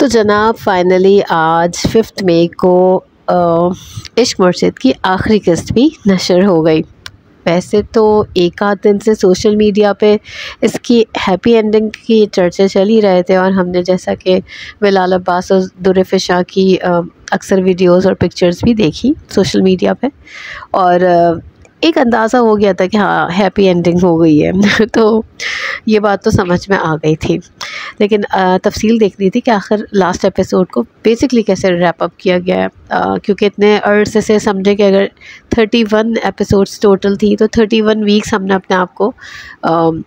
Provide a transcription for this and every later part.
तो जनाब फाइनली आज 5 मई को इश्क मुर्शिद की आखिरी किस्त भी नशर हो गई। वैसे तो एक आध दिन से सोशल मीडिया पे इसकी हैप्पी एंडिंग की चर्चे चल ही रहे थे और हमने जैसा कि बिलाल अब्बास और दुर्र फिशा की अक्सर वीडियोस और पिक्चर्स भी देखी सोशल मीडिया पे और एक अंदाज़ा हो गया था कि हाँ हैप्पी एंडिंग हो गई है तो ये बात तो समझ में आ गई थी, लेकिन तफसील देखनी थी कि आखिर लास्ट एपिसोड को बेसिकली कैसे रैप अप किया गया है, क्योंकि इतने अर्से से समझे कि अगर 31 एपिसोड्स टोटल थी तो 31 वीक्स हमने अपने आप को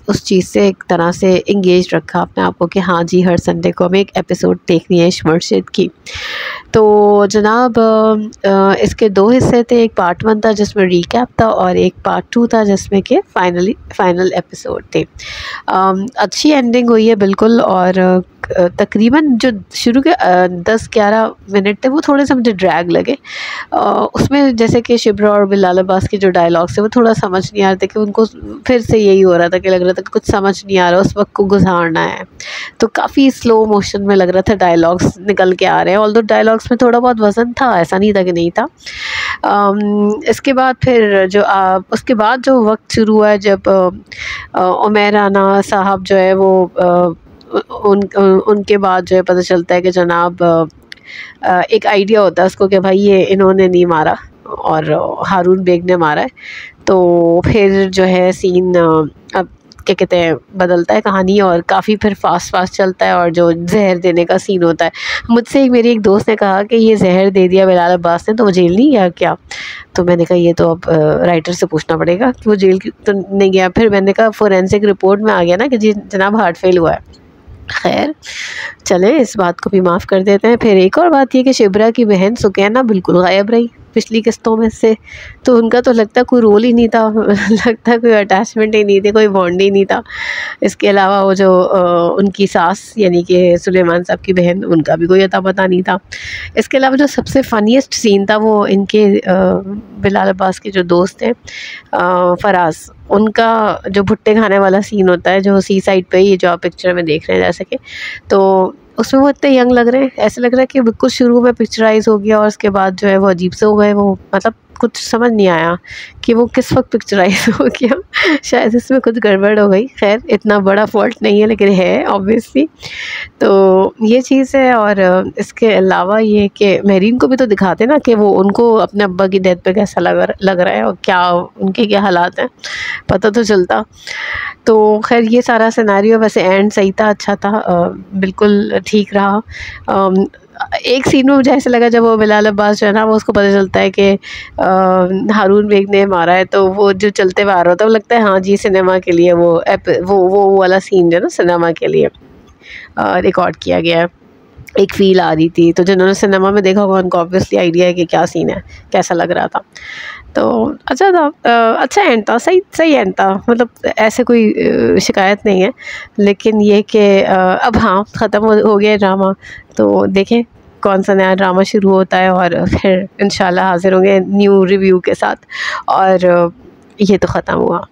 उस चीज़ से एक तरह से इंगेज रखा अपने आप को कि हाँ जी हर संडे को हमें एक एपिसोड देखनी है इश्क मुर्शिद की। तो जनाब इसके 2 हिस्से थे, एक पार्ट 1 था जिसमें रिकैप था और एक पार्ट 2 था जिसमें कि फाइनल एपिसोड थे। अच्छी एंडिंग हुई है बिल्कुल, और तकरीबन जो शुरू के 10-11 मिनट थे वो थोड़े से मुझे ड्रैग लगे। उसमें जैसे कि शिब्रा और बिलाल अब्बास के जो डायलॉग्स थे वो थोड़ा समझ नहीं आ रहे थे कि उनको फिर से यही हो रहा था कि लग रहा था कि कुछ समझ नहीं आ रहा, उस वक्त को गुजारना है, तो काफ़ी स्लो मोशन में लग रहा था डायलॉग्स निकल के आ रहे हैं। ऑल्दो डायलॉग्स में थोड़ा बहुत वज़न था, ऐसा नहीं था कि नहीं था। इसके बाद फिर जो उसके बाद जो वक्त शुरू हुआ है जब उमैर राना साहब जो है वो उनके बाद जो है पता चलता है कि जनाब एक आइडिया होता है उसको कि भाई ये इन्होंने नहीं मारा और हारून बेग ने मारा है। तो फिर जो है सीन अब क्या कहते हैं बदलता है कहानी और काफ़ी फिर फास्ट चलता है और जो जहर देने का सीन होता है। मुझसे मेरी एक दोस्त ने कहा कि ये जहर दे दिया बिलाल अब्बास ने तो वो जेल नहीं गया क्या? तो मैंने कहा ये तो अब राइटर से पूछना पड़ेगा कि वो जेल तो नहीं गया। फिर मैंने कहा फोरेंसिक रिपोर्ट में आ गया ना कि जी जनाब हार्ट फेल हुआ है। खैर चले इस बात को भी माफ़ कर देते हैं। फिर एक और बात ये कि शिब्रा की बहन सुकैना बिल्कुल गायब रही पिछली किस्तों में से, तो उनका तो लगता कोई रोल ही नहीं था लगता कोई अटैचमेंट ही नहीं थी, कोई बॉन्ड ही नहीं था। इसके अलावा वो जो उनकी सास यानी कि सुलेमान साहब की बहन, उनका भी कोई अता पता नहीं था। इसके अलावा जो सबसे फ़नीस्ट सीन था वो इनके बिलाल अब्बास के जो दोस्त हैं फराज, उनका जो भुट्टे खाने वाला सीन होता है जो सी साइड पे ही जो आप पिक्चर में देख रहे हैं जैसे कि, तो उसमें वो इतने यंग लग रहे हैं, ऐसे लग रहा है कि बिल्कुल शुरू में पिक्चराइज हो गया और उसके बाद जो है वो अजीब से हो गए। वो मतलब कुछ समझ नहीं आया कि वो किस वक्त पिक्चराइज हो गया शायद इसमें कुछ गड़बड़ हो गई। खैर इतना बड़ा फॉल्ट नहीं है लेकिन है ऑब्वियसली, तो ये चीज़ है। और इसके अलावा ये कि महरीन को भी तो दिखाते ना कि वो उनको अपने अब्बा की डेथ पे कैसा लग रहा है और क्या उनके क्या हालात हैं, पता तो चलता। तो खैर ये सारा सिनेरियो वैसे एंड सही था, अच्छा था, बिल्कुल ठीक रहा। एक सीन में मुझे ऐसा लगा जब वो बिलाल अब्बास जो है ना वो उसको पता चलता है कि हारून बेग ने मारा है, तो वो जो चलते हुए आ रहा होता है वो लगता है हाँ जी सिनेमा के लिए वो वाला सीन जो है ना सिनेमा के लिए रिकॉर्ड किया गया है, एक फ़ील आ रही थी। तो जिन्होंने सिनेमा में देखा होगा उनको ऑब्वियसली आइडिया है कि क्या सीन है, कैसा लग रहा था। तो अच्छा था, अच्छा एंड था, सही एंड था, मतलब ऐसे कोई शिकायत नहीं है। लेकिन ये कि अब हाँ ख़त्म हो गया ड्रामा, तो देखें कौन सा नया ड्रामा शुरू होता है और फिर इंशाल्लाह हाज़िर होंगे न्यू रिव्यू के साथ। और ये तो ख़त्म हुआ।